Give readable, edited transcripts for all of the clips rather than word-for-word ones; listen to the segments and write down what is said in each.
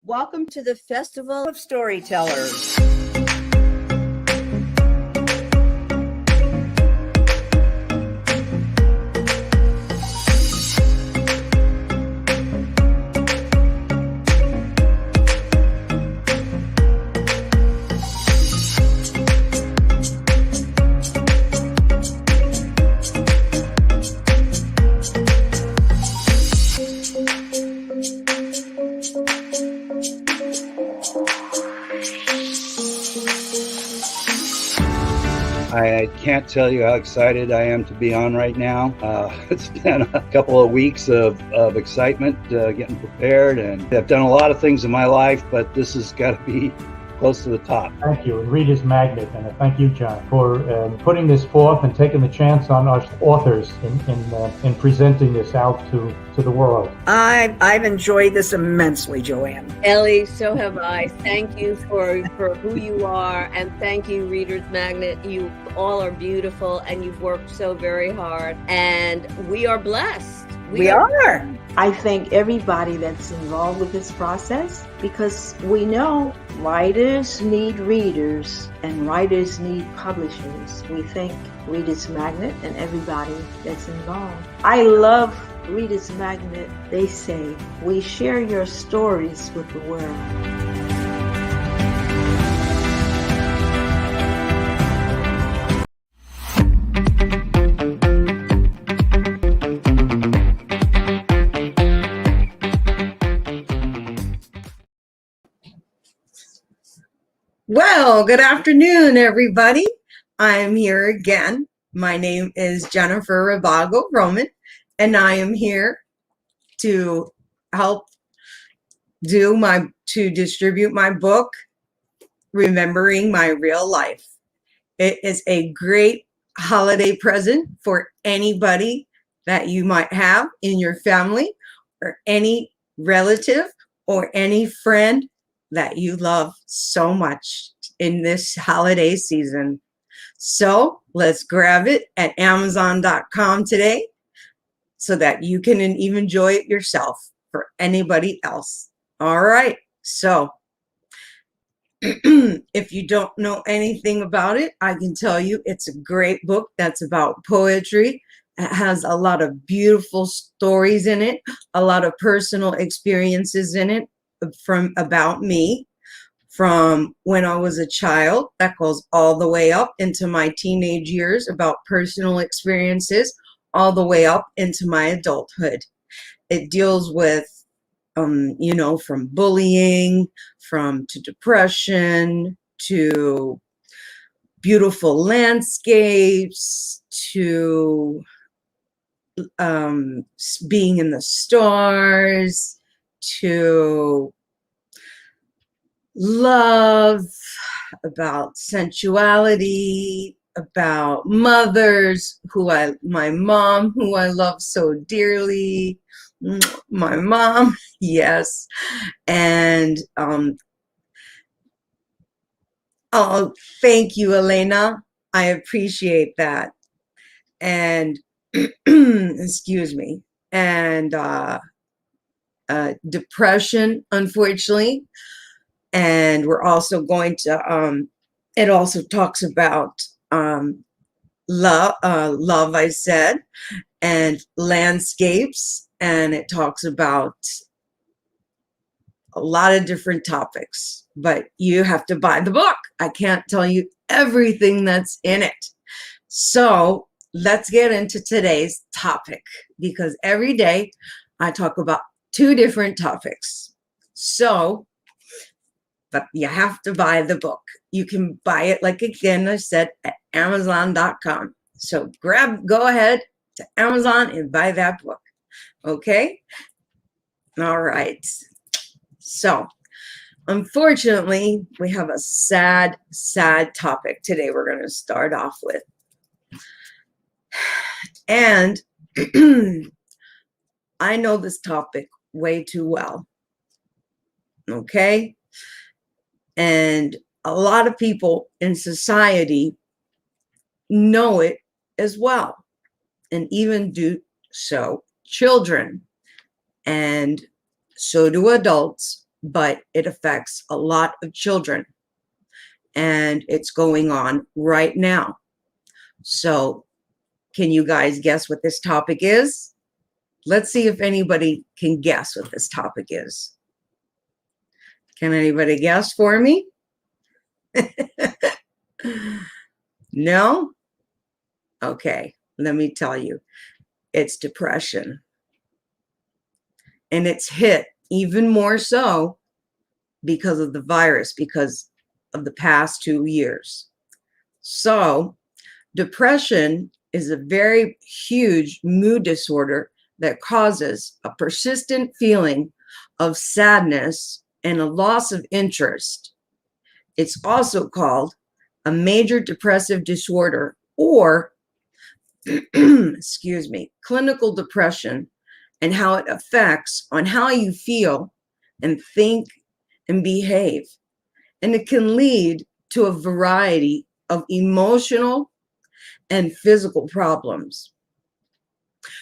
Welcome to the Festival of Storytellers. I can't tell you how excited I am to be on right now. It's been a couple of weeks of excitement getting prepared, and I've done a lot of things in my life, but this has got to be close to the top. Thank you, and Reader's Magnet, and thank you, John, for putting this forth and taking the chance on us authors in presenting this out to the world. I've enjoyed this immensely, Joanne. Ellie, so have I. Thank you for who you are, and thank you, Reader's Magnet. You all are beautiful, and you've worked so very hard, and we are blessed. We are. I thank everybody that's involved with this process, because we know writers need readers and writers need publishers. We thank Reader's Magnet and everybody that's involved. I love Reader's Magnet. They say, we share your stories with the world. Well, good afternoon, everybody. I'm here again. My name is Jennifer RABAGO-ROMAN, and I am here to help distribute my book, Remembering My Real Life. It is a great holiday present for anybody that you might have in your family, or any relative or any friend that you love so much in this holiday season. So let's grab it at Amazon.com today so that you can even enjoy it yourself for anybody else. All right. So if you don't know anything about it, I can tell you it's a great book that's about poetry. It has a lot of beautiful stories in it, a lot of personal experiences in it about me from when I was a child. That goes all the way up into my teenage years, about personal experiences, all the way up into my adulthood. It deals with, from bullying, to depression, to beautiful landscapes, to being in the stars, to love, about sensuality, about mothers, my mom, who I love so dearly, my mom, yes, and oh, thank you, Elena. I appreciate that. And excuse me. And depression, unfortunately. And we're also going to, it also talks about love, I said, and landscapes, and it talks about a lot of different topics, but you have to buy the book. I can't tell you everything that's in it. So let's get into today's topic, because every day I talk about 2 different topics. So, but you have to buy the book. You can buy it, like again, I said, at Amazon.com. So go ahead to Amazon and buy that book. Okay? All right. So, unfortunately, we have a sad, sad topic today we're going to start off with. And I know this topic way too well. Okay? And a lot of people in society know it as well, and even do so children, and so do adults, but it affects a lot of children. And it's going on right now. So can you guys guess what this topic is? Let's see if anybody can guess what this topic is. Can anybody guess for me? No? Okay, let me tell you. It's depression. And it's hit even more so because of the virus, because of the past 2 years. So depression is a very huge mood disorder that causes a persistent feeling of sadness and a loss of interest. It's also called a major depressive disorder, or excuse me, clinical depression, and how it affects on how you feel and think and behave. And it can lead to a variety of emotional and physical problems.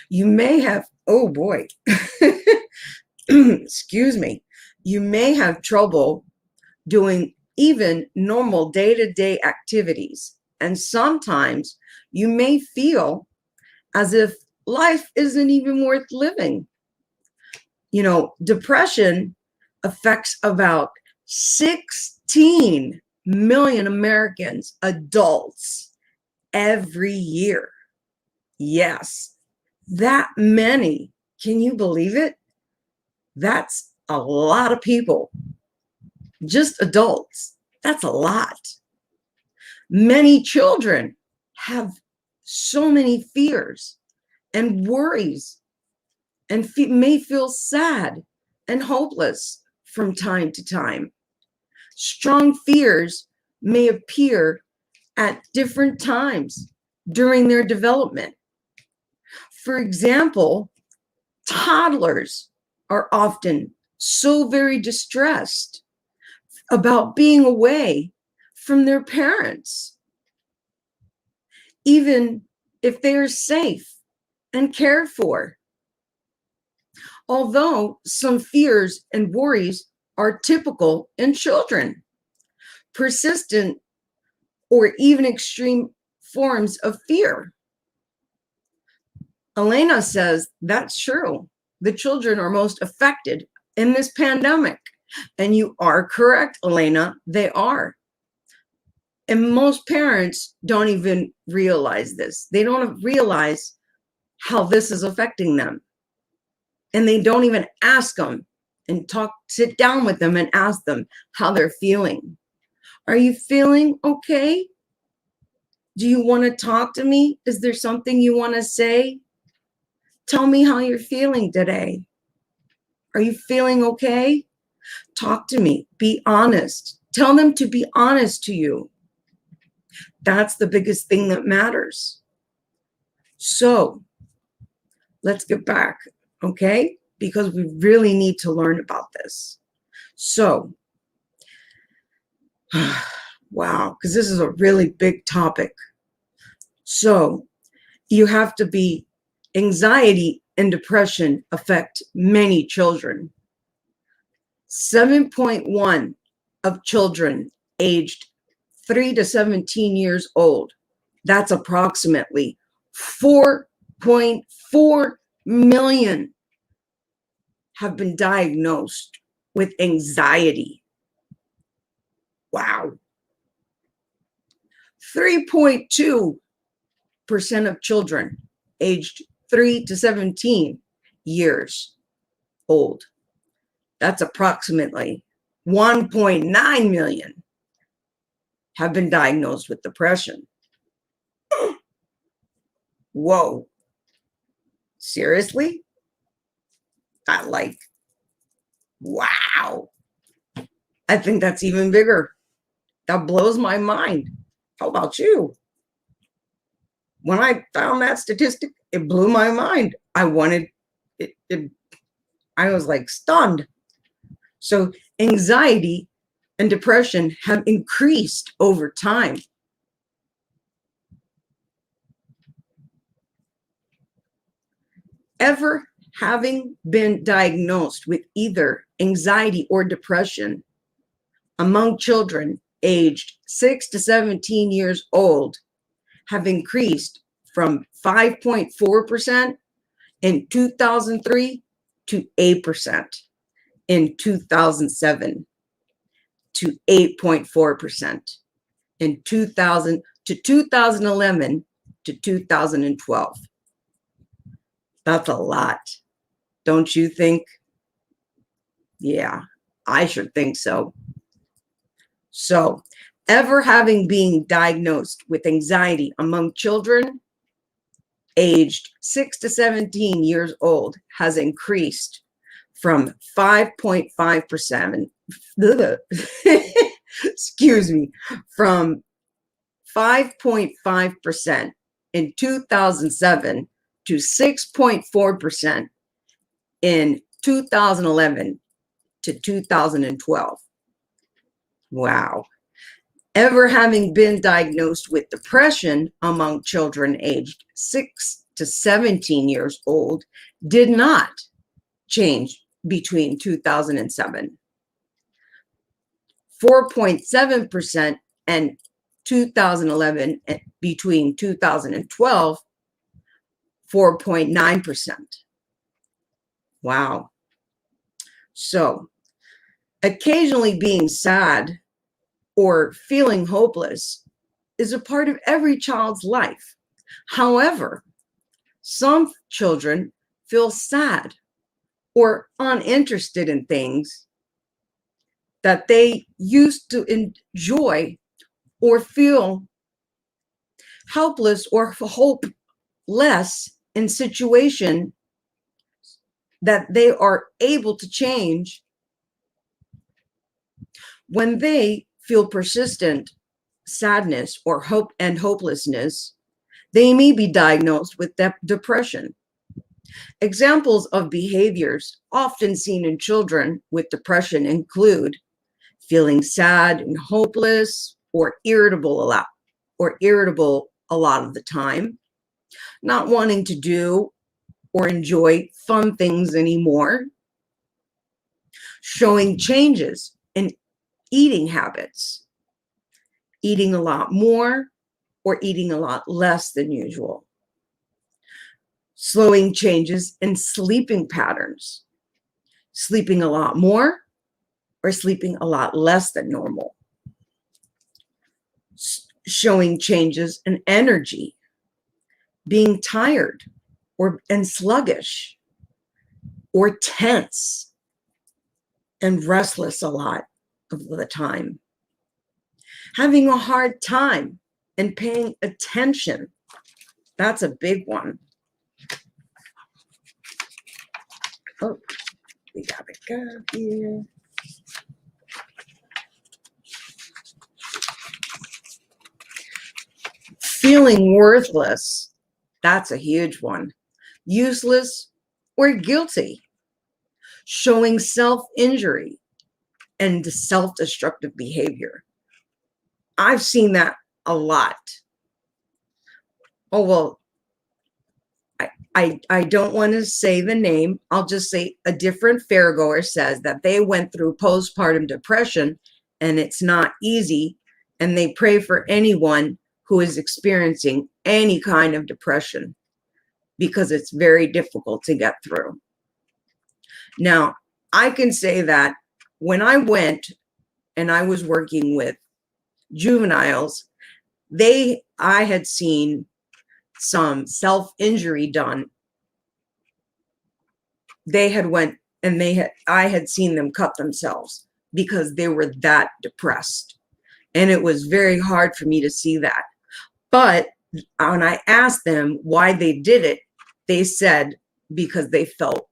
You may have, oh boy, excuse me, you may have trouble doing even normal day-to-day activities. And sometimes you may feel as if life isn't even worth living. You know, depression affects about 16 million Americans, adults, every year. Yes, that many. Can you believe it? That's a lot of people. Just adults. That's a lot. Many children have so many fears and worries and may feel sad and hopeless from time to time. Strong fears may appear at different times during their development. For example, toddlers are often so very distressed about being away from their parents, even if they are safe and cared for. Although some fears and worries are typical in children, persistent or even extreme forms of fear. Elena says that's true. The children are most affected in this pandemic. And you are correct, Elena, they are. And most parents don't even realize this. They don't realize how this is affecting them. And they don't even ask them and sit down with them and ask them how they're feeling. Are you feeling okay? Do you want to talk to me? Is there something you want to say? Tell me how you're feeling today. Are you feeling okay? Talk to me. Be honest. Tell them to be honest to you. That's the biggest thing that matters. So let's get back, okay? Because we really need to learn about this. So, wow, because this is a really big topic. So you have to be, anxiety and depression affect many children. 7.1 of children aged 3 to 17 years old, that's approximately 4.4 million, have been diagnosed with anxiety. Wow. 3.2% of children aged 3 to 17 years old, that's approximately 1.9 million, have been diagnosed with depression. Whoa. Seriously? Wow. I think that's even bigger. That blows my mind. How about you? When I found that statistic, it blew my mind. I was like stunned. So anxiety and depression have increased over time. Ever having been diagnosed with either anxiety or depression among children aged 6 to 17 years old have increased from 5.4% in 2003 to 8% in 2007 to 8.4% in 2000 to 2011 to 2012. That's a lot, don't you think? Yeah, I should think so. So, ever having been diagnosed with anxiety among children aged 6 to 17 years old has increased from 5.5%, excuse me, from 5.5% in 2007 to 6.4% in 2011 to 2012. Wow. Ever having been diagnosed with depression among children aged 6 to 17 years old did not change between 2007. 4.7% and 2011, between 2012, 4.9%. Wow. So, occasionally being sad or feeling hopeless is a part of every child's life. However, some children feel sad or uninterested in things that they used to enjoy, or feel helpless or hopeless in situation that they are able to change. When they feel persistent sadness or hope and hopelessness, they may be diagnosed with depression. Examples of behaviors often seen in children with depression include feeling sad and hopeless or irritable a lot of the time, not wanting to do or enjoy fun things anymore, showing changes in eating habits, eating a lot more or eating a lot less than usual, slowing changes in sleeping patterns, sleeping a lot more or sleeping a lot less than normal, showing changes in energy, being tired and sluggish or tense and restless a lot of the time, having a hard time and paying attention. That's a big one. Oh, we gotta go here. Feeling worthless. That's a huge one. Useless or guilty. Showing self-injury and self-destructive behavior. I've seen that a lot. Oh, well, I don't want to say the name. I'll just say a different fairgoer says that they went through postpartum depression and it's not easy, and they pray for anyone who is experiencing any kind of depression because it's very difficult to get through. Now, I can say that when I went and I was working with juveniles, I had seen some self-injury done. They had went and I had seen them cut themselves because they were that depressed. And it was very hard for me to see that. But when I asked them why they did it, they said because they felt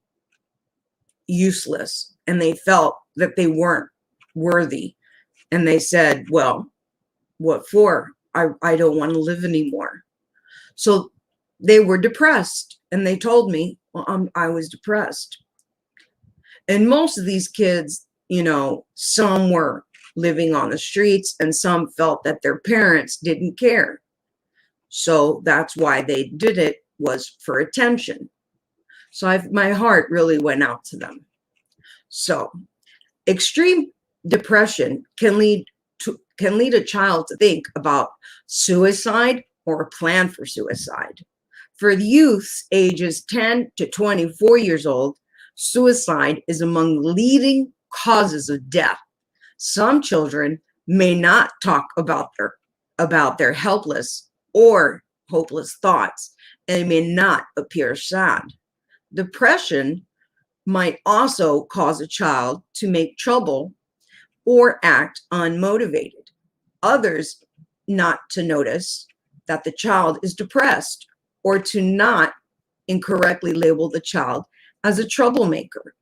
useless and they felt that they weren't worthy. And they said, well, what for? I don't want to live anymore. So they were depressed and they told me, well, I was depressed. And most of these kids, some were living on the streets and some felt that their parents didn't care. So that's why they did it, was for attention. So my heart really went out to them. So extreme depression can lead a child to think about suicide or a plan for suicide. For youths ages 10 to 24 years old, suicide is among the leading causes of death. Some children may not talk about their helpless or hopeless thoughts, and may not appear sad. Depression might also cause a child to make trouble or act unmotivated. Others not to notice that the child is depressed, or to not incorrectly label the child as a troublemaker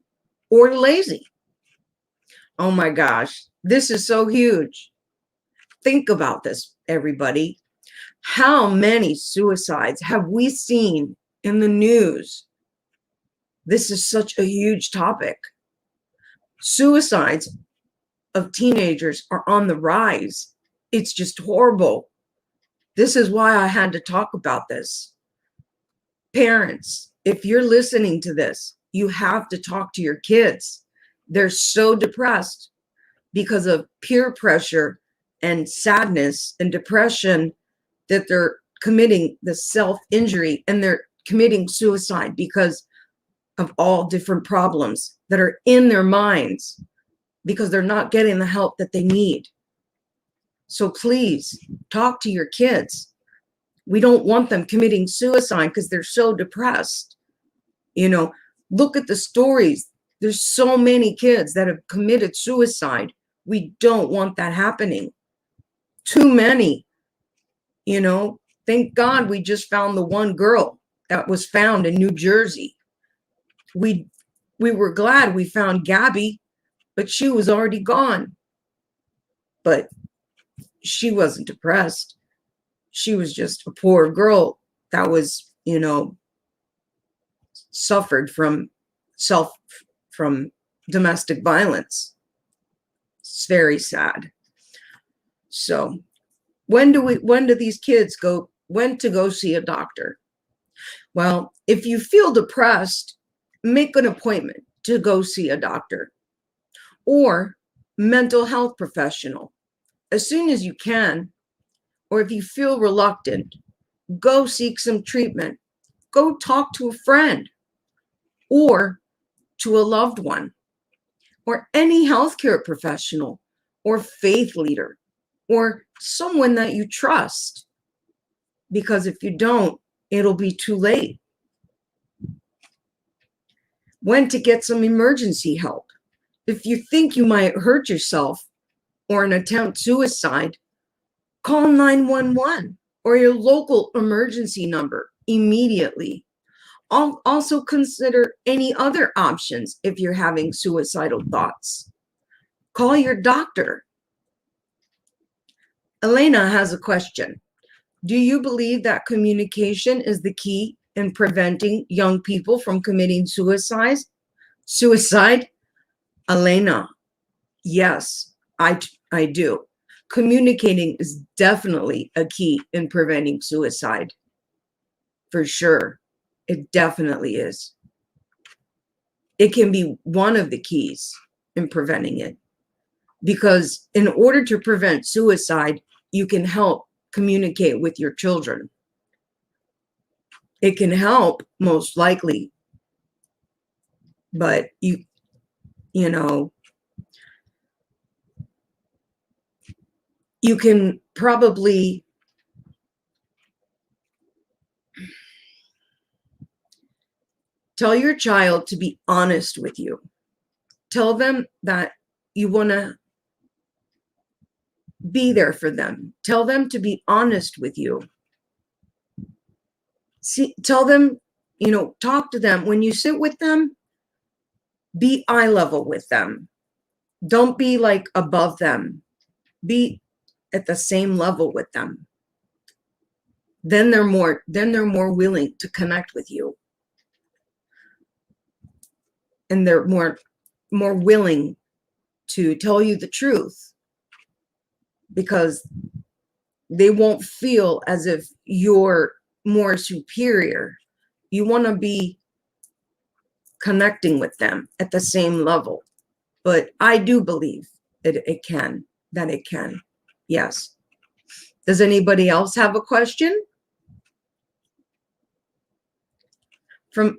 or lazy. Oh my gosh, this is so huge. Think about this, everybody. How many suicides have we seen in the news? This is such a huge topic. Suicides of teenagers are on the rise. It's just horrible. This is why I had to talk about this. Parents, if you're listening to this, you have to talk to your kids. They're so depressed because of peer pressure and sadness and depression that they're committing the self-injury, and they're committing suicide because of all different problems that are in their minds, because they're not getting the help that they need. So please talk to your kids. We don't want them committing suicide because they're so depressed. You know, look at the stories. There's so many kids that have committed suicide. We don't want that happening. Too many. You know, thank God we just found the one girl that was found in New Jersey. We were glad we found Gabby, but she was already gone. But she wasn't depressed. She was just a poor girl that was, you know, suffered from domestic violence. It's very sad. So when do these kids when to go see a doctor? Well, if you feel depressed, make an appointment to go see a doctor or mental health professional as soon as you can. Or if you feel reluctant, go seek some treatment. Go talk to a friend or to a loved one or any healthcare professional or faith leader or someone that you trust. Because if you don't, it'll be too late. When to get some emergency help. If you think you might hurt yourself or attempt suicide, call 911 or your local emergency number immediately. Also consider any other options if you're having suicidal thoughts. Call your doctor. Elena has a question. Do you believe that communication is the key in preventing young people from committing suicide? Elena, yes, I do. Communicating is definitely a key in preventing suicide. For sure. It definitely is. It can be one of the keys in preventing it. Because in order to prevent suicide, you can help communicate with your children. It can help, most likely. But you know, you can probably tell your child to be honest with you. Tell them that you want to be there for them. Tell them to be honest with you. Tell them, you know, talk to them. When you sit with them, be eye level with them. Don't be like above them. Be at the same level with them. Then they're more willing to connect with you. And they're more willing to tell you the truth, because they won't feel as if you're more superior. You want to be connecting with them at the same level. But I do believe that it can. Yes. Does anybody else have a question? From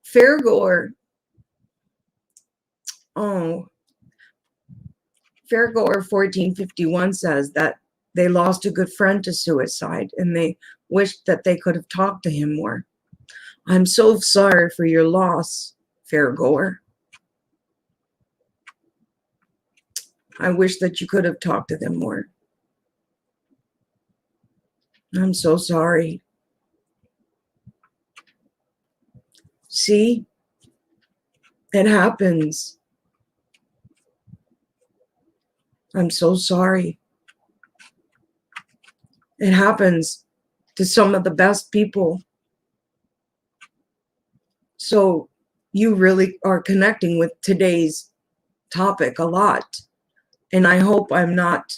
Fairgoer. Oh, Fairgoer 1451 says that they lost a good friend to suicide and they wished that they could have talked to him more. I'm so sorry for your loss, Fairgoer. I wish that you could have talked to them more. I'm so sorry. See? It happens. I'm so sorry. It happens to some of the best people. So you really are connecting with today's topic a lot. And I hope I'm not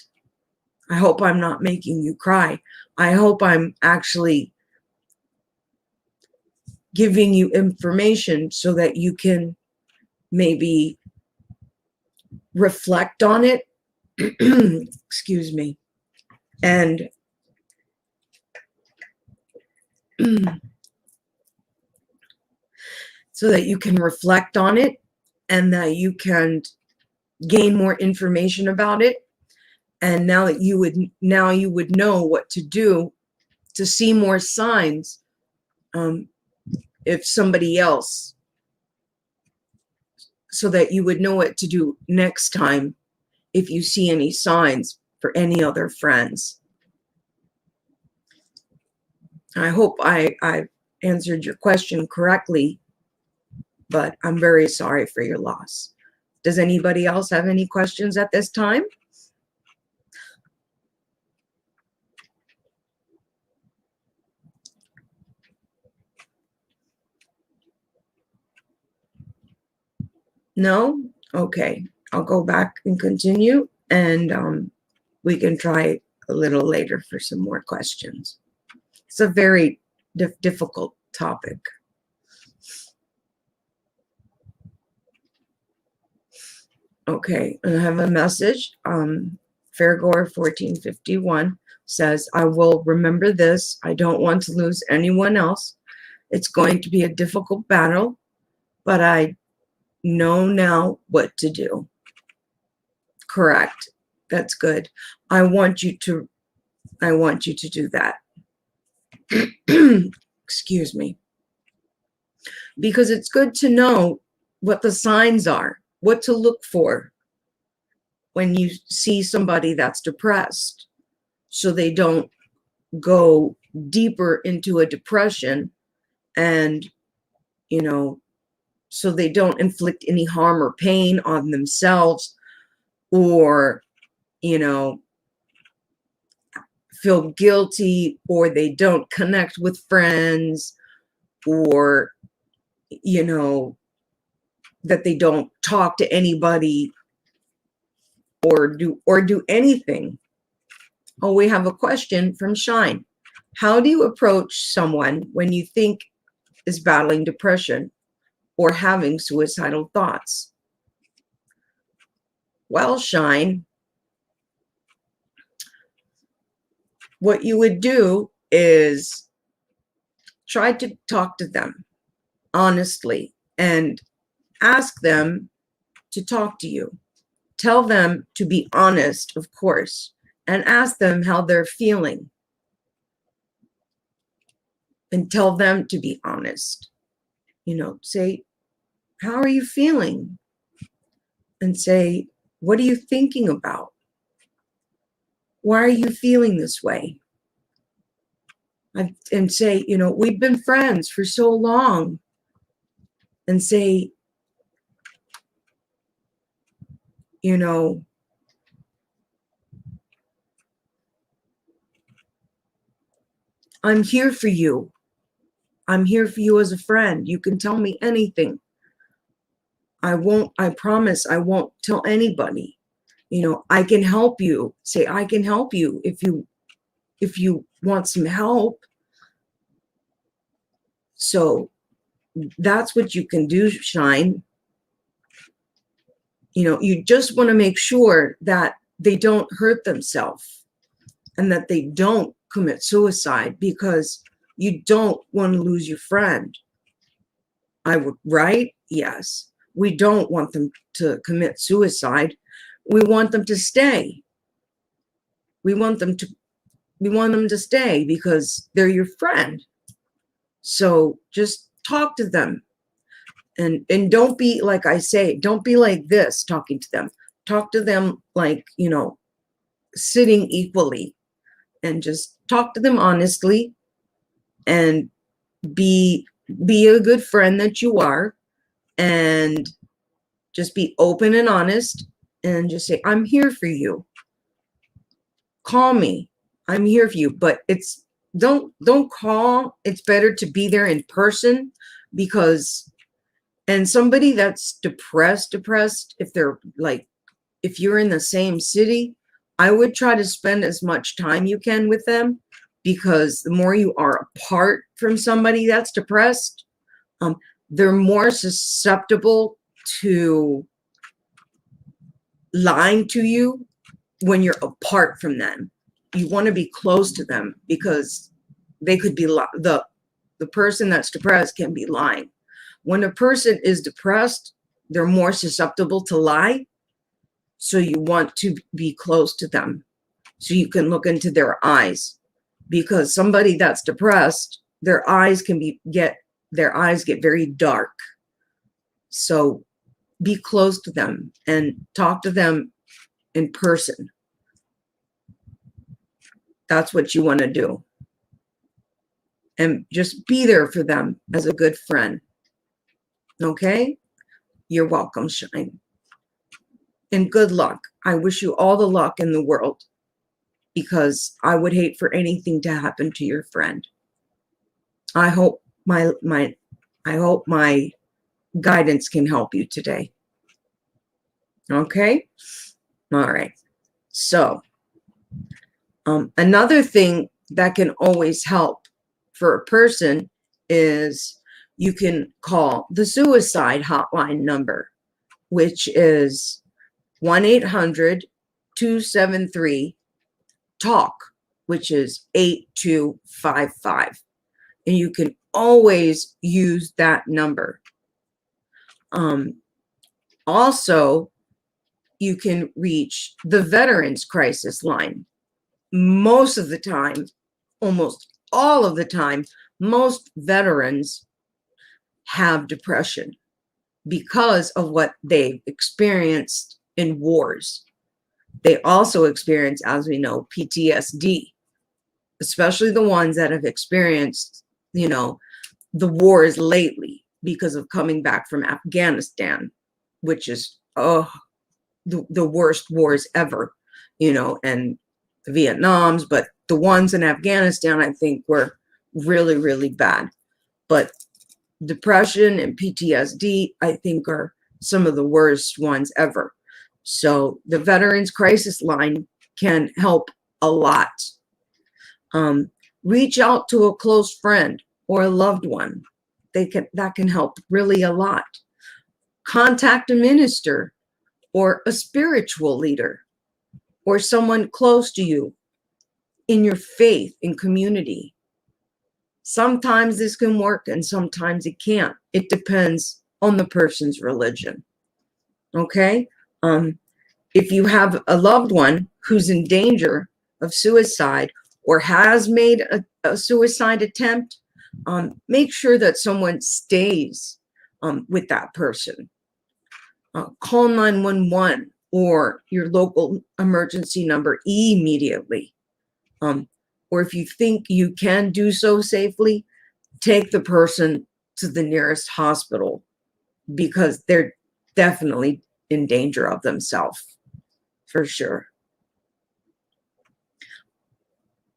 making you cry. I hope I'm actually giving you information so that you can maybe reflect on it. Excuse me. And so that you can reflect on it and that you can gain more information about it. And now that you would know what to do to see more signs if somebody else, so that you would know what to do next time if you see any signs for any other friends. I hope I answered your question correctly, but I'm very sorry for your loss. Does anybody else have any questions at this time? No? Okay. I'll go back and continue, and we can try a little later for some more questions. It's a very difficult topic. Okay, I have a message. Fairgoer 1451 says, I will remember this. I don't want to lose anyone else. It's going to be a difficult battle, but I know now what to do. Correct. That's good. I want you to do that. Excuse me. Because it's good to know what the signs are, what to look for when you see somebody that's depressed, so they don't go deeper into a depression and, so they don't inflict any harm or pain on themselves, or, feel guilty, or they don't connect with friends, or, that they don't talk to anybody or do anything. Oh, we have a question from Shine. How do you approach someone when you think is battling depression or having suicidal thoughts? Well, Shine, what you would do is try to talk to them honestly and ask them to talk to you. Tell them to be honest, of course, and ask them how they're feeling. And tell them to be honest. Say, how are you feeling? And say, what are you thinking about? Why are you feeling this way? And say, we've been friends for so long. And say, I'm here for you. I'm here for you as a friend. You can tell me anything. I promise I won't tell anybody. I can help you. Say, I can help you if you want some help. So that's what you can do, Shine. You know, you just want to make sure that they don't hurt themselves and that they don't commit suicide, because you don't want to lose your friend. I would, right? Yes. We don't want them to commit suicide. We want them to stay. We want them to stay because they're your friend. So just talk to them. And don't be, like I say, don't be like this talking to them. Talk to them like, you know, sitting equally, and just talk to them honestly, and be a good friend that you are, and just be open and honest, and just say, I'm here for you. Call me. I'm here for you. But it's don't call. It's better to be there in person, because and somebody that's depressed, if they're like, if you're in the same city, I would try to spend as much time you can with them, because the more you are apart from somebody that's depressed, they're more susceptible to lying to you when you're apart from them. You want to be close to them, because they could be the person that's depressed can be lying. When a person is depressed, they're more susceptible to lie. So you want to be close to them so you can look into their eyes, because somebody that's depressed, their eyes get very dark. So be close to them and talk to them in person. That's what you want to do. And just be there for them as a good friend. Okay? You're welcome, Shine. And good luck. I wish you all the luck in the world, because I would hate for anything to happen to your friend. I hope my guidance can help you today. Okay? All right. So, another thing that can always help for a person is you can call the Suicide Hotline number, which is 1-800-273-TALK, which is 8255. And you can always use that number. Also, you can reach the Veterans Crisis Line. Most of the time, almost all of the time, most veterans have depression because of what they've experienced in wars. They also experience, as we know, PTSD, especially the ones that have experienced, you know, the wars lately because of coming back from Afghanistan, which is the worst wars ever, you know, and the Vietnams, but the ones in Afghanistan, I think, were really, really bad. But depression and PTSD, I think, are some of the worst ones ever. So the Veterans Crisis Line can help a lot. Reach out to a close friend or a loved one. That can help really a lot. Contact a minister or a spiritual leader or someone close to you in your faith and community. Sometimes this can work and sometimes it can't. It depends on the person's religion. Okay? If you have a loved one who's in danger of suicide or has made a suicide attempt, make sure that someone stays with that person. Call 911 or your local emergency number immediately. Or if you think you can do so safely, take the person to the nearest hospital, because they're definitely in danger of themselves, for sure.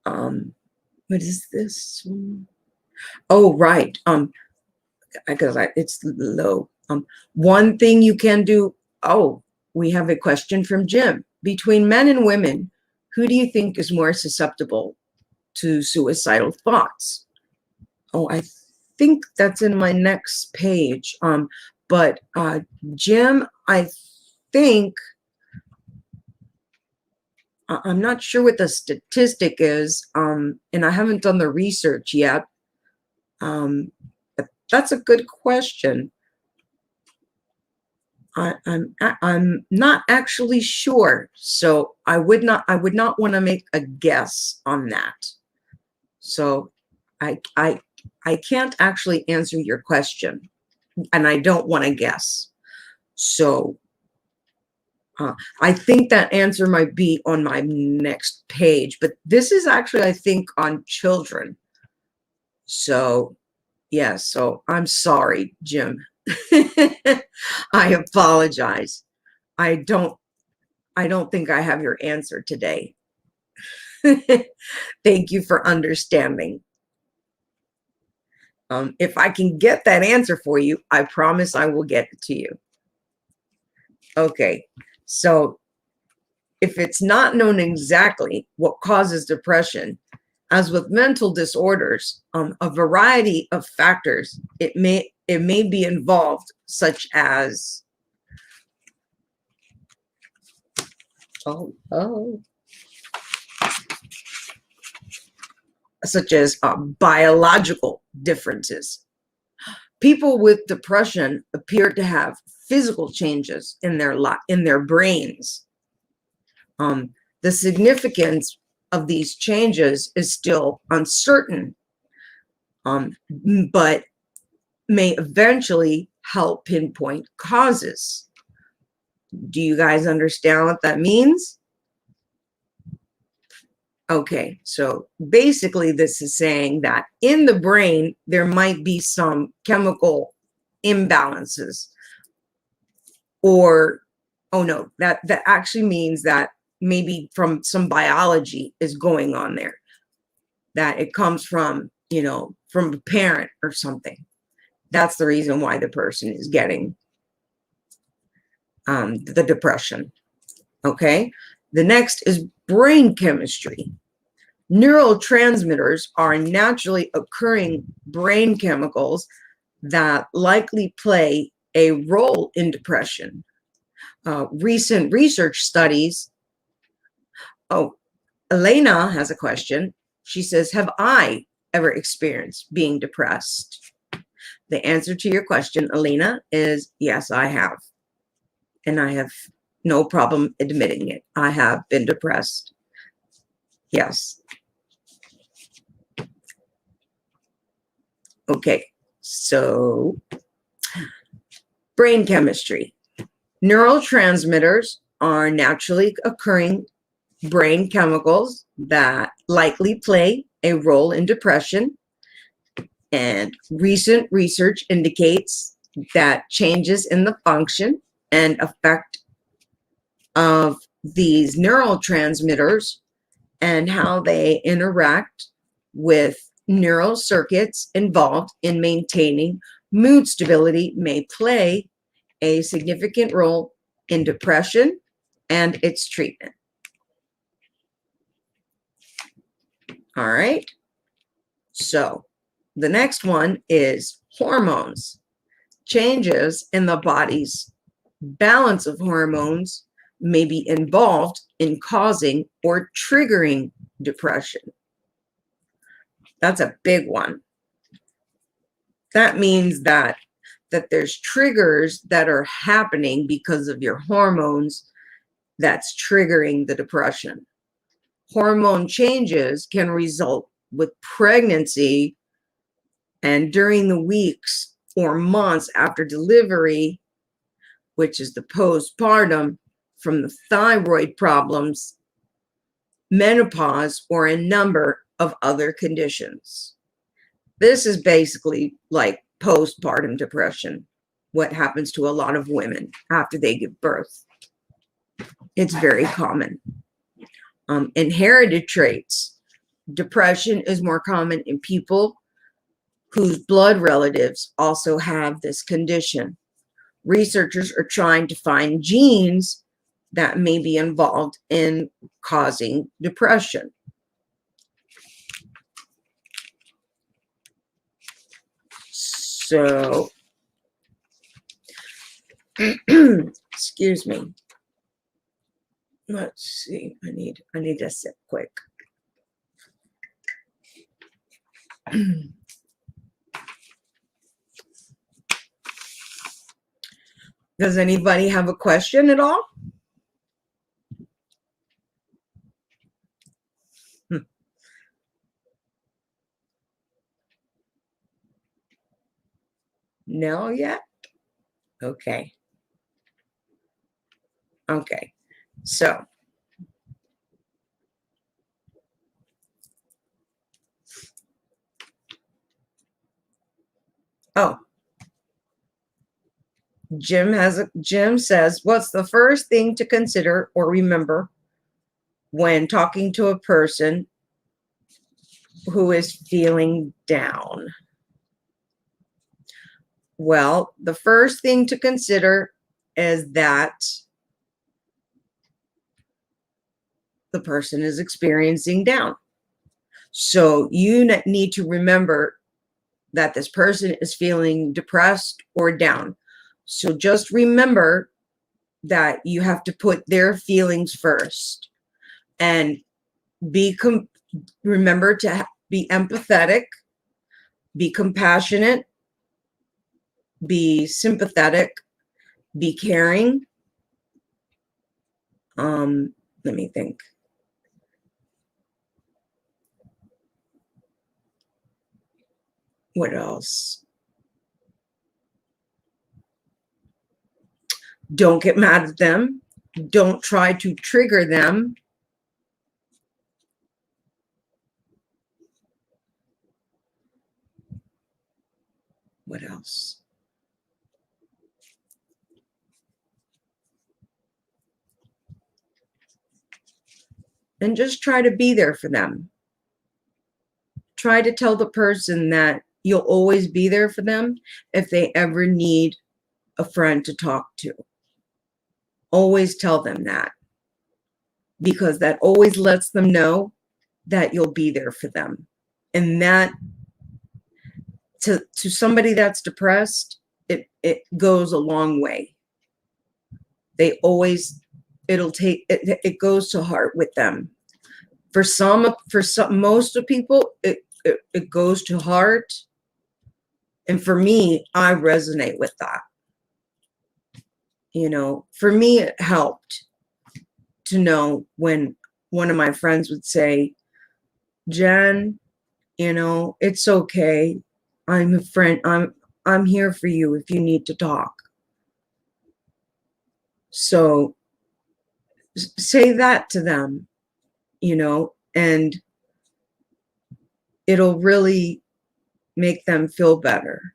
What is this? Oh, right. Because it's low. One thing you can do. Oh, we have a question from Jim. Between men and women, who do you think is more susceptible to suicidal thoughts? Oh, I think that's in my next page. But Jim, I think, I'm not sure what the statistic is, and I haven't done the research yet. But that's a good question. I'm not actually sure, so I would not want to make a guess on that. So I can't actually answer your question, and I don't want to guess. So I think that answer might be on my next page, but this is actually, I think, on children. So yeah, so I'm sorry, Jim. I apologize. I don't think I have your answer today. Thank you for understanding. If I can get that answer for you, I promise I will get it to you. Okay, so if it's not known exactly what causes depression, as with mental disorders, a variety of factors it may be involved, such as biological differences. People with depression appear to have physical changes in their brains. The significance of these changes is still uncertain, but may eventually help pinpoint causes. Do you guys understand what that means? Okay, so basically this is saying that in the brain, there might be some chemical imbalances, or, oh no, that actually means that maybe from some biology is going on there, that it comes from, from a parent or something. That's the reason why the person is getting the depression. Okay, the next is brain chemistry. Neurotransmitters are naturally occurring brain chemicals that likely play a role in depression. Recent research studies. Oh, Elena has a question. She says, have I ever experienced being depressed? The answer to your question, Elena, is yes, I have. And I have no problem admitting it. I have been depressed. Yes. Okay, so brain chemistry. Neurotransmitters are naturally occurring brain chemicals that likely play a role in depression. And recent research indicates that changes in the function and effect of these neurotransmitters and how they interact with neural circuits involved in maintaining mood stability may play a significant role in depression and its treatment. All right. So the next one is hormones. Changes in the body's balance of hormones may be involved in causing or triggering depression. That's a big one. That means that there's triggers that are happening because of your hormones that's triggering the depression. Hormone changes can result with pregnancy and during the weeks or months after delivery, which is the postpartum, from the thyroid problems, menopause, or a number of other conditions. This is basically like postpartum depression, what happens to a lot of women after they give birth. It's very common. Inherited traits. Depression is more common in people whose blood relatives also have this condition. Researchers are trying to find genes that may be involved in causing depression. So, excuse me. Let's see. I need to sip quick. Does anybody have a question at all? No yet? Okay. Okay. So, oh, Jim says, what's the first thing to consider or remember when talking to a person who is feeling down? Well, the first thing to consider is that the person is experiencing down. So you need to remember that this person is feeling depressed or down. So just remember that you have to put their feelings first, and remember to be empathetic, be compassionate, be sympathetic, be caring. Let me think. What else? Don't get mad at them. Don't try to trigger them. What else? And just try to be there for them. Try to tell the person that you'll always be there for them if they ever need a friend to talk to. Always tell them that, because that always lets them know that you'll be there for them. And that, to somebody that's depressed, it goes a long way. They always, it goes to heart with them. For most of people, it goes to heart. And for me, I resonate with that. You know, for me, it helped to know when one of my friends would say, Jen, you know, it's okay. I'm a friend. I'm here for you if you need to talk. So say that to them, you know, and it'll really make them feel better.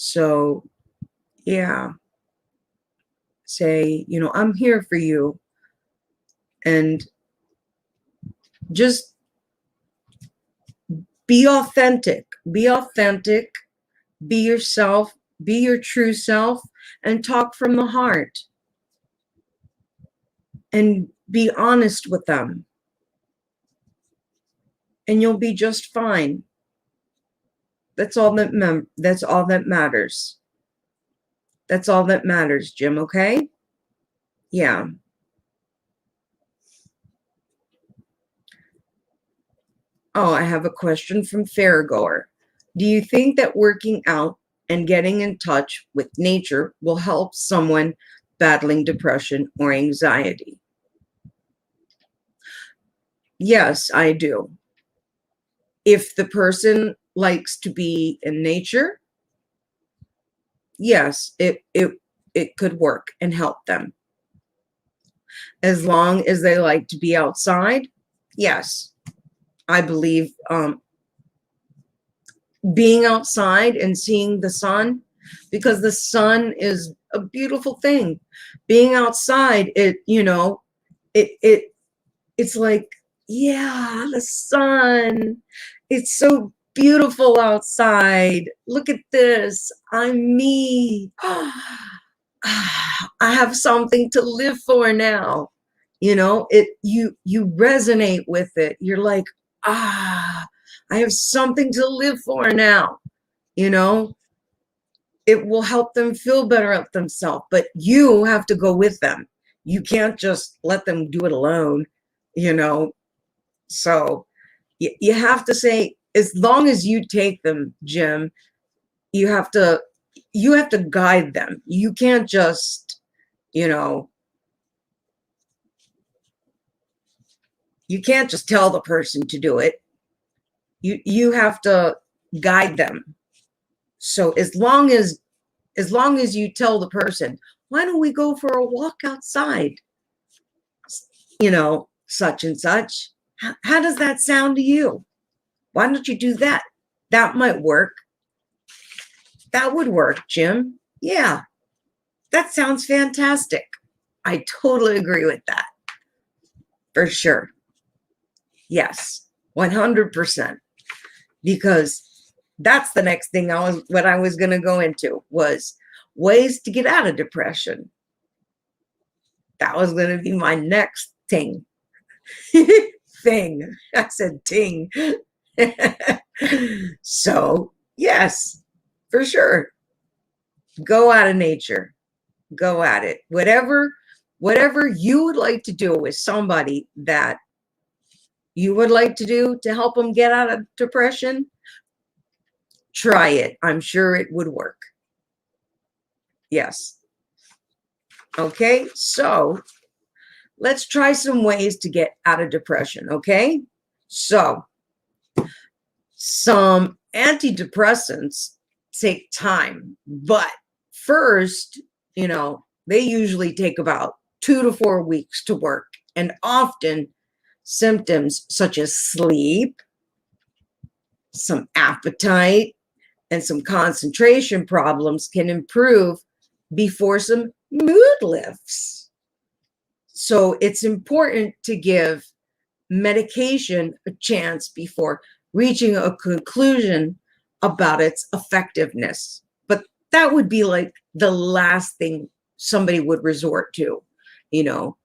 So, yeah, say, you know, I'm here for you. And just be authentic. Be authentic. Be yourself. Be your true self. And talk from the heart. And be honest with them. And you'll be just fine. That's all that matters. That's all that matters, Jim, okay? Yeah. Oh, I have a question from Fairgoer. Do you think that working out and getting in touch with nature will help someone battling depression or anxiety? Yes, I do. If the person likes to be in nature, yes, it could work and help them. As long as they like to be outside, yes. I believe being outside and seeing the sun, because the sun is a beautiful thing. Being outside, it's like, yeah, the sun. It's so beautiful outside. Look at this. I'm me. I have something to live for now. You know, you resonate with it. You're like, I have something to live for now. You know, it will help them feel better about themselves, but you have to go with them. You can't just let them do it alone, you know. So you have to say, as long as you take them, Jim, you have to guide them. You can't just, you know, you can't just tell the person to do it. You have to guide them. So as long as you tell the person, why don't we go for a walk outside? You know, such and such. How does that sound to you? Why don't you do that? That might work. That would work, Jim. Yeah, that sounds fantastic. I totally agree with that. For sure. Yes, 100%. Because that's the next thing what I was going to go into was ways to get out of depression. That was going to be my next thing. Thing. I said ting. So, yes, for sure. Go out of nature. Go at it. Whatever you would like to do with somebody that you would like to do to help them get out of depression, try it. I'm sure it would work. Yes. Okay, so let's try some ways to get out of depression, okay? So, some antidepressants take time, but first, you know, they usually take about 2 to 4 weeks to work, and often symptoms such as sleep, some appetite, and some concentration problems can improve before some mood lifts. So it's important to give medication a chance before reaching a conclusion about its effectiveness. But that would be like the last thing somebody would resort to, you know,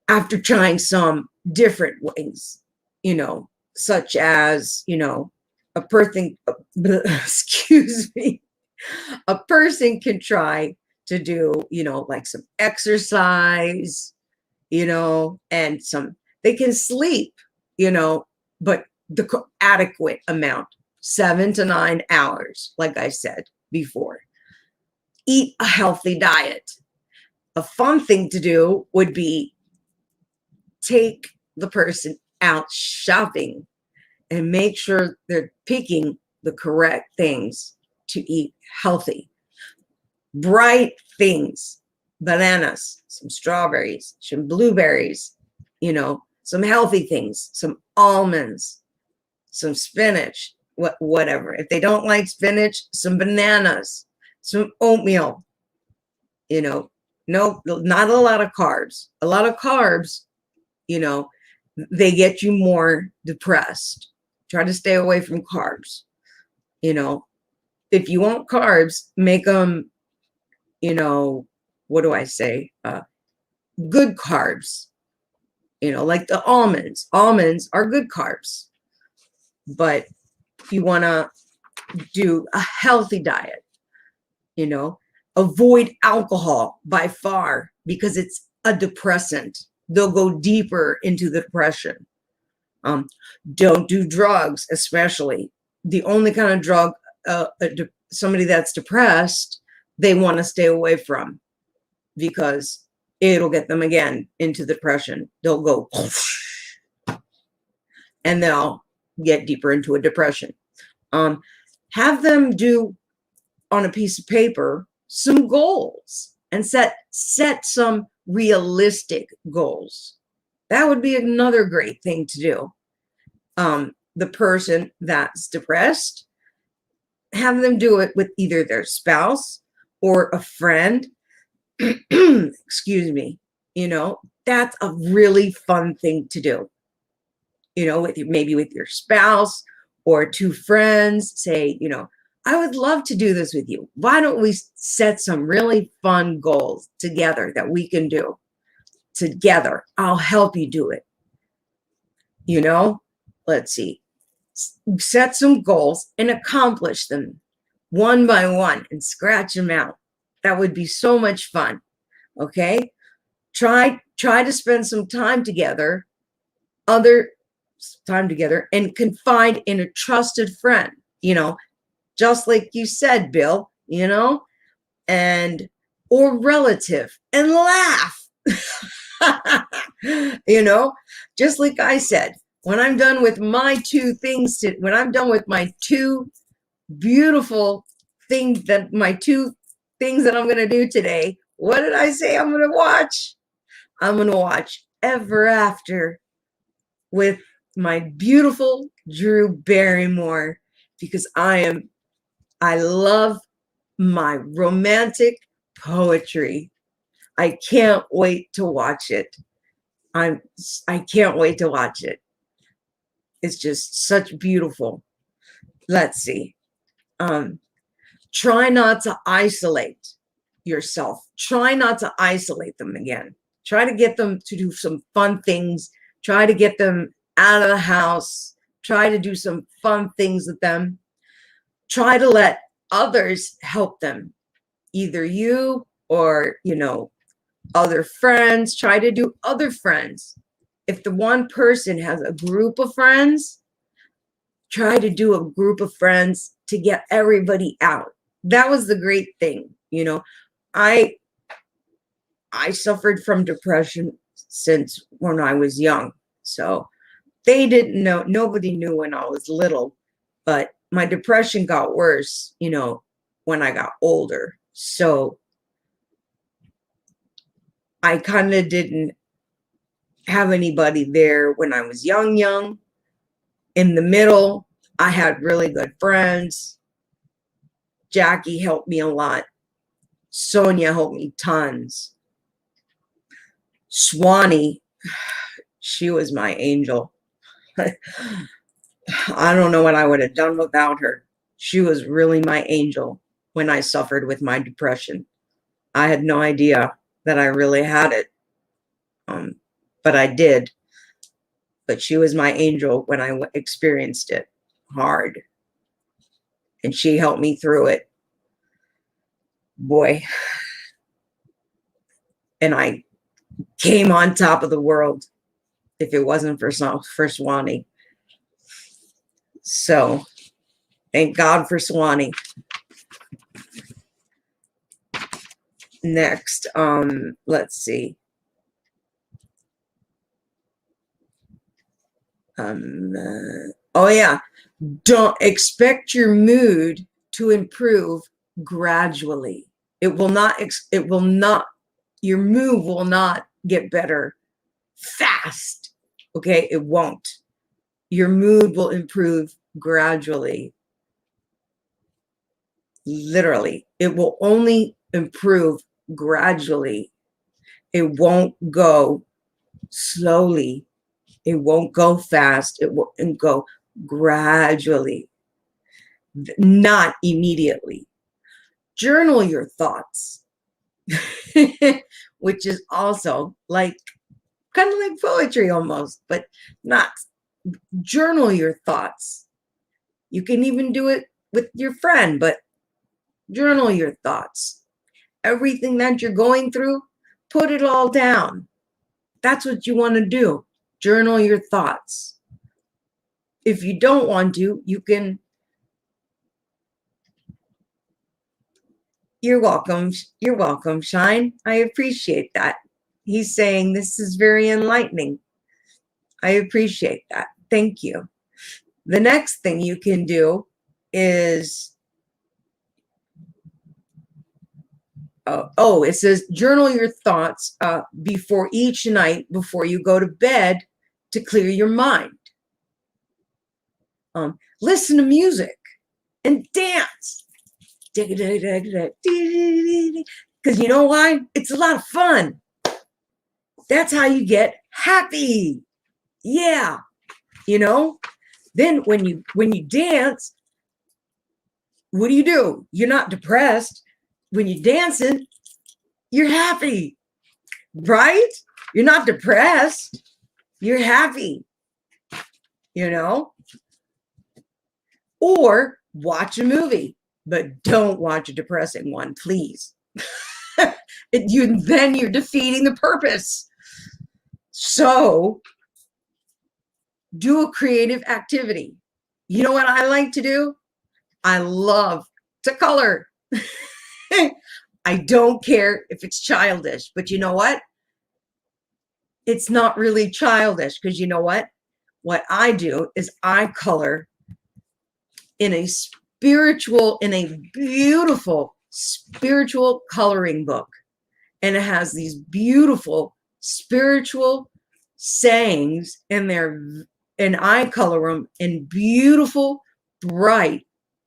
after trying some different ways, you know, such as, you know, a person, excuse me, a person can try to do, you know, like some exercise, you know, and they can sleep, you know, but the adequate amount, 7 to 9 hours, like I said before. Eat a healthy diet. A fun thing to do would be take the person out shopping and make sure they're picking the correct things to eat healthy. Bright things, bananas, some strawberries, some blueberries, you know, some healthy things, some almonds, some spinach, whatever. If they don't like spinach, some bananas, some oatmeal, you know, no, not a lot of carbs. A lot of carbs, you know, they get you more depressed. Try to stay away from carbs. You know, if you want carbs, make them, you know, what do I say? Good carbs, you know, like the almonds. Almonds are good carbs. But if you want to do a healthy diet, you know, avoid alcohol by far because it's a depressant. They'll go deeper into the depression. Don't do drugs, especially. The only kind of drug somebody that's depressed, they want to stay away from because it'll get them again into depression. They'll go and they'll get deeper into a depression. Have them do on a piece of paper some goals and set some realistic goals. That would be another great thing to do. The person that's depressed, have them do it with either their spouse or a friend. Excuse me. You know, that's a really fun thing to do. You know, maybe with your spouse or 2 friends, say, you know, I would love to do this with you. Why don't we set some really fun goals together that we can do together? I'll help you do it. You know, let's see. set some goals and accomplish them one by one and scratch them out. That would be so much fun. Okay. Try to spend some time together, and confide in a trusted friend, just like you said, Bill, or relative, and laugh. Just like I said, when I'm done with my two beautiful things my two things that I'm going to do today, what did I say I'm going to watch? I'm going to watch Ever After with my beautiful Drew Barrymore, because I love my romantic poetry. I can't wait to watch it. I can't wait to watch it. It's just such beautiful. Let's see. Try not to isolate yourself. Try not to isolate them again. Try to get them to do some fun things. Try to get them out of the house. Try to do some fun things with them. Try to let others help them, either you or, other friends. Try to do other friends. If the one person has a group of friends, try to do a group of friends to get everybody out. That was the great thing. I suffered from depression since when I was young. So they didn't know, nobody knew when I was little, but my depression got worse, when I got older. So I kind of didn't have anybody there when I was young. In the middle, I had really good friends. Jackie helped me a lot. Sonia helped me tons. Swanee, she was my angel. I don't know what I would have done without her. She was really my angel when I suffered with my depression. I had no idea that I really had it. But I did. But she was my angel when I experienced it hard. And she helped me through it. Boy. And I came on top of the world if it wasn't for Swanee. So thank God for Swanee. Next, let's see. Oh yeah, don't expect your mood to improve gradually. Your mood will not get better fast. Okay, it won't. Your mood will improve gradually. Literally, it will only improve gradually. It won't go slowly. It won't go fast. It will go gradually, not immediately. Journal your thoughts, which is also kind of like poetry almost, but not. Journal your thoughts. You can even do it with your friend, but journal your thoughts. Everything that you're going through, put it all down. That's what you want to do. Journal your thoughts. If you don't want to, you can. You're welcome. You're welcome, Shine. I appreciate that. He's saying this is very enlightening. I appreciate that. Thank you. The next thing you can do is, it says journal your thoughts before each night before you go to bed to clear your mind. Listen to music and dance. Because you know why? It's a lot of fun. That's how you get happy. Yeah. Then when you dance, what do? You're not depressed. When you're dancing, you're happy, right? You're not depressed. You're happy, or watch a movie, but don't watch a depressing one, please. Then you're defeating the purpose. So do a creative activity. You know what I like to do? I love to color. I don't care if it's childish, but you know what? It's not really childish, because you know what? What I do is I color in a beautiful spiritual coloring book. And it has these beautiful spiritual sayings in there, and I color them in beautiful, bright,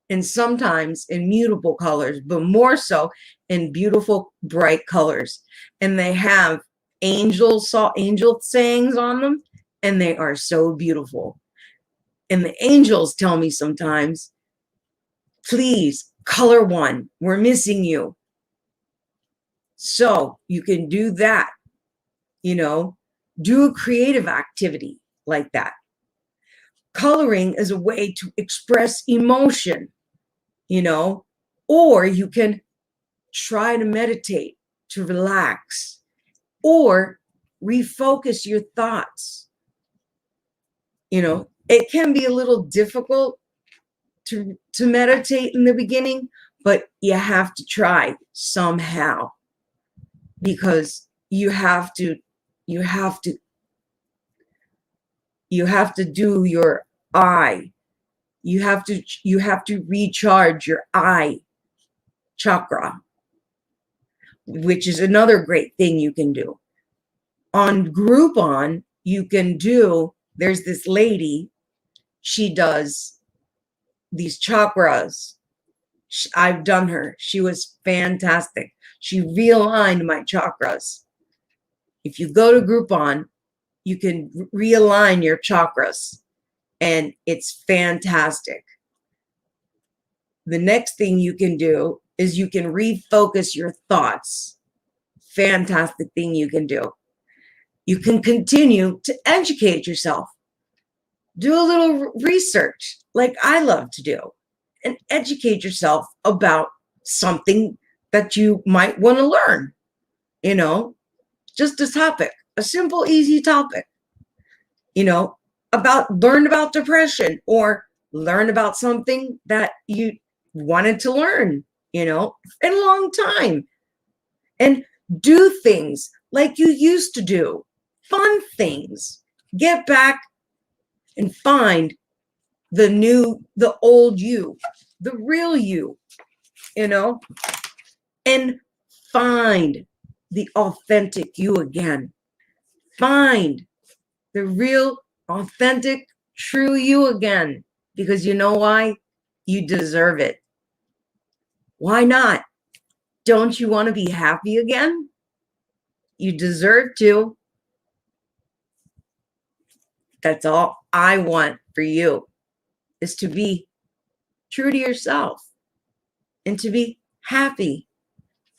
and sometimes in mutable colors, but more so in beautiful, bright colors. And they have angel sayings on them, and they are so beautiful. And the angels tell me sometimes, please color one, we're missing you. So you can do that, do a creative activity like that. Coloring is a way to express emotion, or you can try to meditate, to relax, or refocus your thoughts. It can be a little difficult to meditate in the beginning, but you have to try somehow, because you have to do your eye. You have to recharge your eye chakra, which is another great thing you can do. On Groupon, you can do, there's this lady, she does these chakras. I've done her. She was fantastic. She realigned my chakras. If you go to Groupon, you can realign your chakras, and it's fantastic. The next thing you can do is you can refocus your thoughts. Fantastic thing you can do. You can continue to educate yourself. Do a little research like I love to do, and educate yourself about something that you might want to learn. Just a topic, a simple, easy topic, learn about depression, or learn about something that you wanted to learn, in a long time. And do things like you used to do, fun things. Get back and find the old you, the real you, and find the authentic you again. Find the real, authentic, true you again. Because you know why? You deserve it. Why not? Don't you want to be happy again? You deserve to. That's all I want for you, is to be true to yourself and to be happy.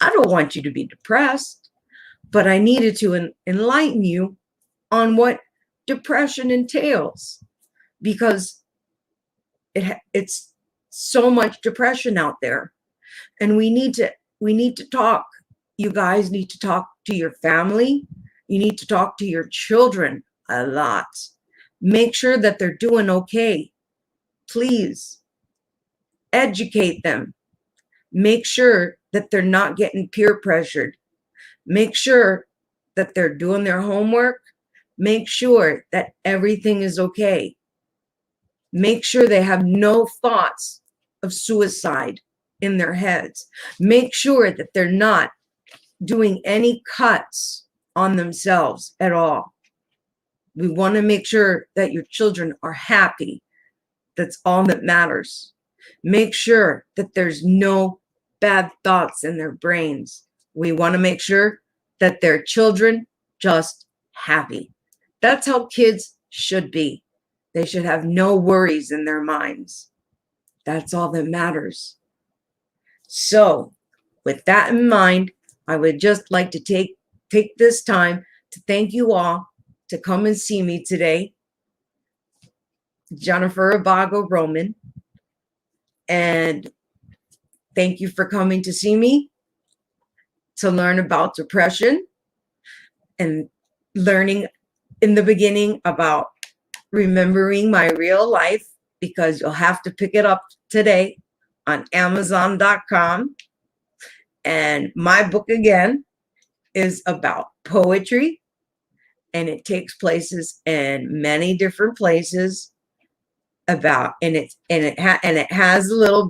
I don't want you to be depressed, but I needed to enlighten you on what depression entails, because it's so much depression out there, and we need to talk. You guys need to talk to your family. You need to talk to your children a lot. Make sure that they're doing okay. Please educate them. Make sure that they're not getting peer pressured. Make sure that they're doing their homework. Make sure that everything is okay. Make sure they have no thoughts of suicide in their heads. Make sure that they're not doing any cuts on themselves at all. We want to make sure that your children are happy. That's all that matters. Make sure that there's no bad thoughts in their brains. We want to make sure that their children just happy. That's how kids should be. They should have no worries in their minds. That's all that matters. So, with that in mind, I would just like to take this time to thank you all to come and see me today. Jennifer RABAGO-ROMAN. And thank you for coming to see me to learn about depression and learning in the beginning about remembering my real life, because you'll have to pick it up today on Amazon.com. And my book again is about poetry, and it takes places in many different places about, and it has a little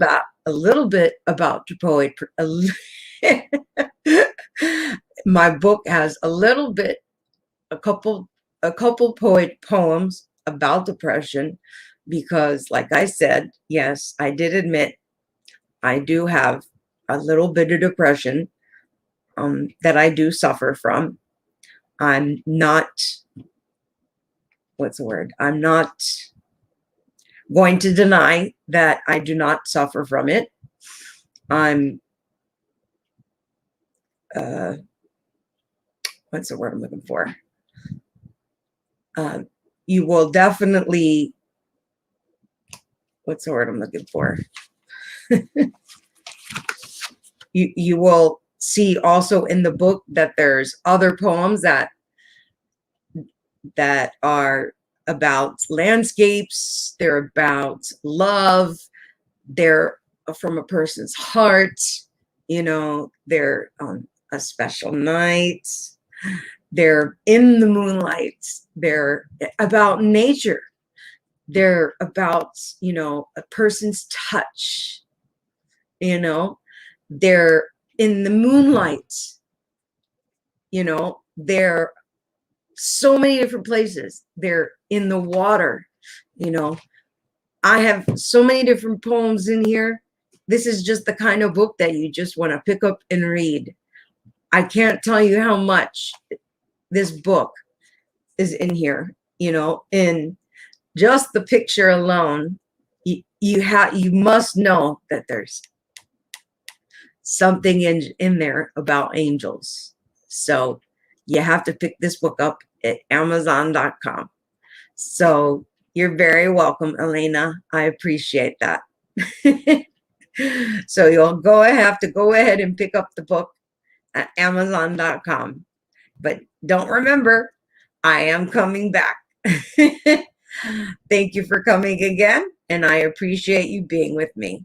bit about poetry. My book has a couple poems about depression, because like I said, yes, I did admit I do have a little bit of depression that I do suffer from. I'm not, I'm not going to deny that I do not suffer from it. I'm, what's the word I'm looking for? You will definitely, what's the word I'm looking for? You will see also in the book that there's other poems that are about landscapes, they're about love, they're from a person's heart, you know, they're a special night, they're in the moonlight, they're about nature, they're about, you know, a person's touch, you know, they're in the moonlight, you know, they're so many different places. They're in the water, you know. I have so many different poems in here. This is just the kind of book that you just want to pick up and read. I can't tell you how much this book is in here, you know, in just the picture alone. You must know that there's something in there about angels. So you have to pick this book up at Amazon.com. So you're very welcome, Elena. I appreciate that. So you'll have to go ahead and pick up the book at Amazon.com. But don't remember, I am coming back. Thank you for coming again, and I appreciate you being with me.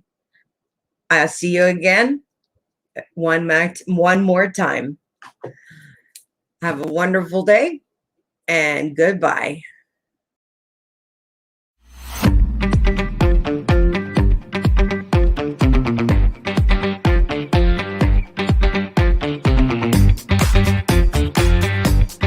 I'll see you again one more time. Have a wonderful day, and goodbye.